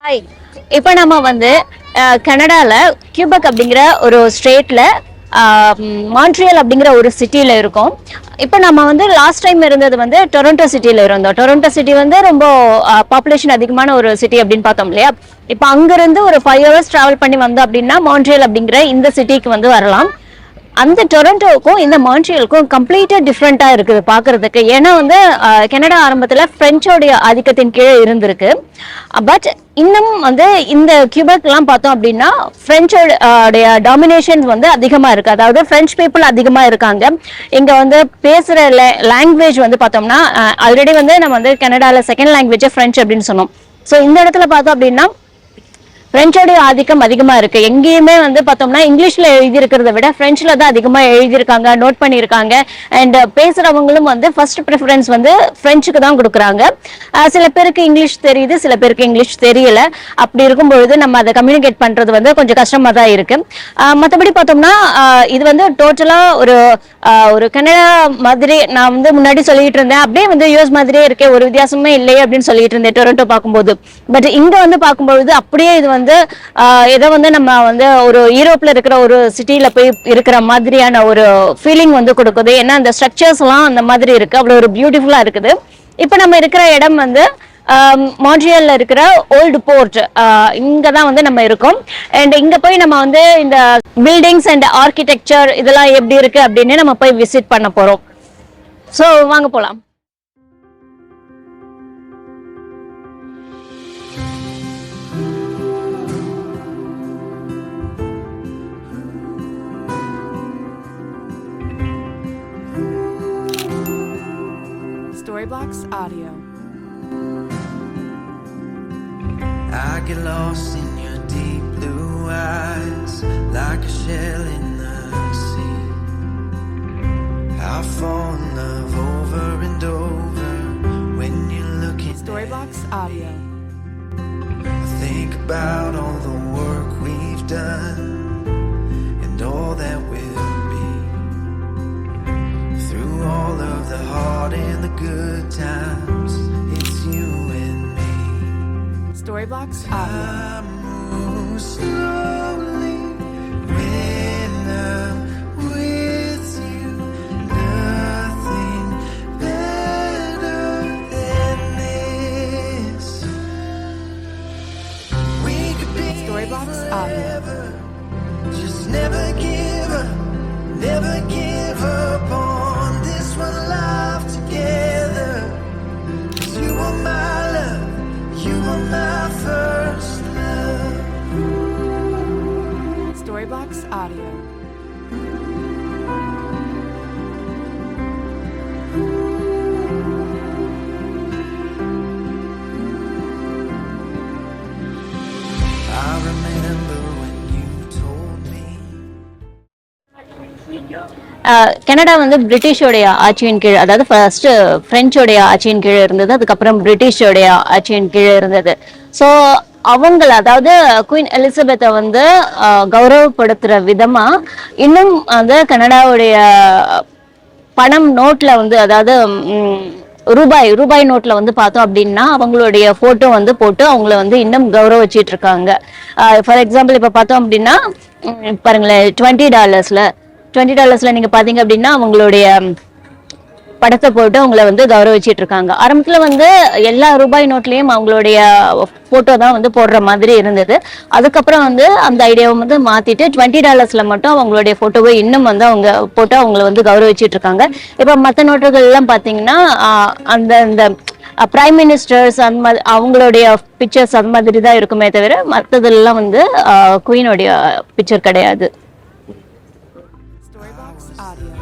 Hi, இப்போ நம்ம வந்து கனடால கியூபெக் அப்படிங்கிற ஒரு ஸ்டேட்ல மான்ட்ரியல் அப்படிங்கிற ஒரு சிட்டியில இருக்கோம். இப்போ நம்ம வந்து லாஸ்ட் டைம் இருந்தது வந்து டொரண்டோ சிட்டியில இருந்தோம். டொரண்டோ சிட்டி வந்து ரொம்ப பாப்புலேஷன் அதிகமான ஒரு சிட்டி அப்படின்னு பார்த்தோம் இல்லையா. இப்போ அங்கிருந்து ஒரு 5 hours டிராவல் பண்ணி வந்தோம் அப்படின்னா மான்ட்ரியல் அப்படிங்கிற இந்த சிட்டிக்கு வந்து வரலாம். அந்த டொரண்டோவுக்கும் இந்த மான்ட்ரியலுக்கும் கம்ப்ளீட்டா டிஃப்ரெண்டா இருக்குது பாக்குறதுக்கு. ஏன்னா வந்து கனடா ஆரம்பத்துல பிரெஞ்சோடைய ஆதிக்கத்தின் கீழே இருந்திருக்கு. பட் இன்னும் வந்து இந்த கியூபெக் எல்லாம் பார்த்தோம் அப்படின்னா பிரெஞ்சோடைய டாமினேஷன் வந்து அதிகமா இருக்கு. அதாவது பிரெஞ்சு பீப்புள் அதிகமா இருக்காங்க. இங்க வந்து பேசுற லாங்குவேஜ் வந்து பார்த்தோம்னா ஆல்ரெடி வந்து நம்ம வந்து கனடால செகண்ட் லாங்குவேஜ் பிரெஞ்சு அப்படின்னு சொன்னோம். ஸோ இந்த இடத்துல பார்த்தோம் அப்படின்னா பிரெஞ்சோடைய ஆதிக்கம் அதிகமா இருக்கு. எங்கேயுமே வந்து பார்த்தோம்னா இங்கிலீஷ்ல எழுதி இருக்கிறத விட பிரெஞ்சுல தான் அதிகமா எழுதியிருக்காங்க, நோட் பண்ணியிருக்காங்க. அண்ட் பேசுறவங்களும் வந்து ஃபர்ஸ்ட் ப்ரிஃபரன்ஸ் வந்து பிரெஞ்சுக்கு தான் கொடுக்குறாங்க. சில பேருக்கு இங்கிலீஷ் தெரியுது, சில பேருக்கு இங்கிலீஷ் தெரியல. அப்படி இருக்கும்பொழுது நம்ம அதை கம்யூனிகேட் பண்றது வந்து கொஞ்சம் கஷ்டமா தான் இருக்கு. மற்றபடி பார்த்தோம்னா இது வந்து டோட்டலா ஒரு கனடா மாதிரி நான் வந்து முன்னாடி சொல்லிட்டு இருந்தேன். அப்படியே வந்து யூஎஸ் மாதிரியே இருக்கே, ஒரு வித்தியாசமே இல்லையே அப்படின்னு சொல்லிட்டு இருந்தேன் டொரண்டோ பார்க்கும்போது. பட் இங்க வந்து பார்க்கும்பொழுது அப்படியே இது வந்து ஏதோ வந்து நம்ம வந்து ஒரு யூரோப்ல இருக்கிற ஒரு சிட்டில போய் இருக்கிற மாதிரியான ஒரு ஃபீலிங் வந்து கொடுக்குது. ஏன்னா அந்த ஸ்ட்ரக்சர்ஸ் எல்லாம் அந்த மாதிரி இருக்கு, அவ்வளவு ஒரு பியூட்டிஃபுல்லா இருக்குது. இப்ப நம்ம இருக்கிற இடம் வந்து மான்ட்ரியல்ல இருக்கிற ஓல்டு போர்ட், இங்கதான் வந்து நம்ம இருக்கோம். அண்ட் இங்க போய் நம்ம வந்து இந்த பில்டிங்ஸ் அண்ட் ஆர்கிடெக்சர் இதெல்லாம் எப்படி இருக்கு அப்படின்னு நம்ம போய் விசிட் பண்ண போறோம். சோ வாங்க போலாம். Storyblocks Audio. I get lost in your deep blue eyes, like a shell in the sea. I fall in love over and over when you're looking. Storyblocks Audio. I think about all the work we've done and all that will be. Through all of the hard and the good times, it's you and me. Storyblocks Audio. I move slowly when I'm with you. Nothing better than this. We could be Storyblocks Audio. forever. Just never give up, never give up on this one life together. 'Cause you are my love, you are my first love. Storyblocks Audio. I remember when you told me. Canada வந்து பிரிட்டிஷோடைய ஆட்சியின் கீழ், அதாவது first பிரெஞ்சோடைய ஆட்சியின் கீழே இருந்தது, அதுக்கப்புறம் பிரிட்டிஷோடைய ஆட்சியின் கீழே இருந்தது. ஸோ அவங்கள, அதாவது குயின் எலிசபெத்தை வந்து கௌரவப்படுத்துற விதமா இன்னும் அந்த கனடாவுடைய பணம் நோட்ல வந்து, அதாவது ரூபாய் நோட்ல வந்து பார்த்தோம் அப்படின்னா அவங்களுடைய போட்டோ வந்து போட்டு அவங்கள வந்து இன்னும் கௌரவிச்சிட்டு இருக்காங்க. ஃபார் எக்ஸாம்பிள் இப்ப பார்த்தோம் அப்படின்னா பாருங்களேன், $20 நீங்க பாத்தீங்க அப்படின்னா அவங்களுடைய படத்தை போட்டு அவங்கள வந்து கௌரவிச்சிட்டு இருக்காங்க. ஆரம்பத்துல வந்து எல்லா ரூபாய் நோட்லயும் அவங்களுடைய போட்டோ தான் வந்து போடுற மாதிரி இருந்தது. அதுக்கப்புறம் வந்து அந்த ஐடியாவை வந்து மாத்திட்டு $20 மட்டும் அவங்களுடைய போட்டோவை இன்னும் வந்து அவங்க போட்டு அவங்கள வந்து கௌரவிச்சிட்டு இருக்காங்க. இப்ப மற்ற நோட்டுகள் எல்லாம் பாத்தீங்கன்னா அந்த பிரைம் மினிஸ்டர்ஸ் அந்த மாதிரி அவங்களுடைய பிக்சர்ஸ் அந்த மாதிரி தான் இருக்குமே தவிர மற்றதெல்லாம் வந்து குயினுடைய பிக்சர் கிடையாது. Storyblocks Audio.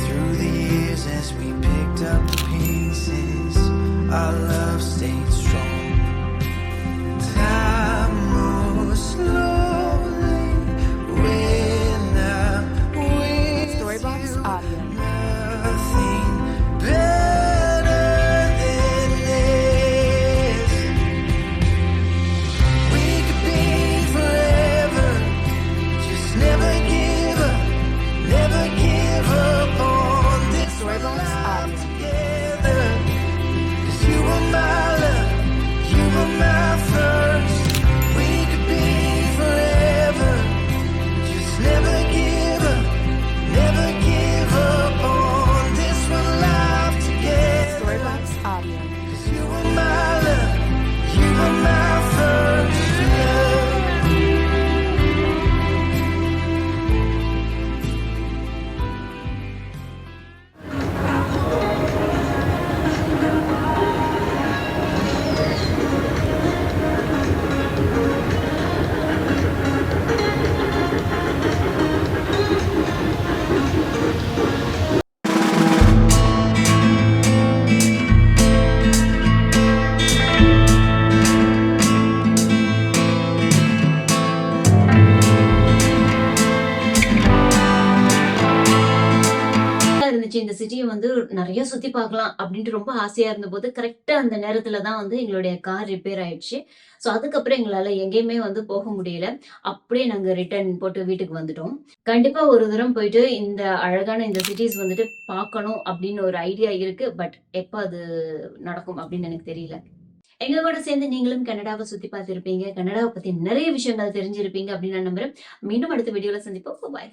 Through the years as we picked up the pieces, our love stayed strong. Time moves slowly when I'm with Storyblocks you. Audio. Nothing better than this. We could be forever. நிறைய சுத்தி பார்க்கலாம் அப்படின்ட்டு ரொம்ப ஆசையா இருந்தபோது கரெக்டா அந்த நேரத்துல தான் வந்து எங்களுடைய கார் ரிப்பேர் ஆயிடுச்சு. ஸோ அதுக்கப்புறம் எங்களால எங்கேயுமே வந்து போக முடியல. அப்படியே நாங்க ரிட்டர்ன் போட்டு வீட்டுக்கு வந்துட்டோம். கண்டிப்பா ஒரு தூரம் போயிட்டு இந்த அழகான இந்த சிட்டிஸ் வந்துட்டு பார்க்கணும் அப்படின்னு ஒரு ஐடியா இருக்கு. பட் எப்ப அது நடக்கும் அப்படின்னு எனக்கு தெரியல. எங்க கூட சேர்ந்து நீங்களும் கனடாவை சுத்தி பார்த்திருப்பீங்க. கனடாவை பத்தி நிறைய விஷயங்கள் தெரிஞ்சிருப்பீங்க அப்படின்னு நான் நம்புறேன். மீண்டும் அடுத்த வீடியோல சந்திப்போம். பாய்.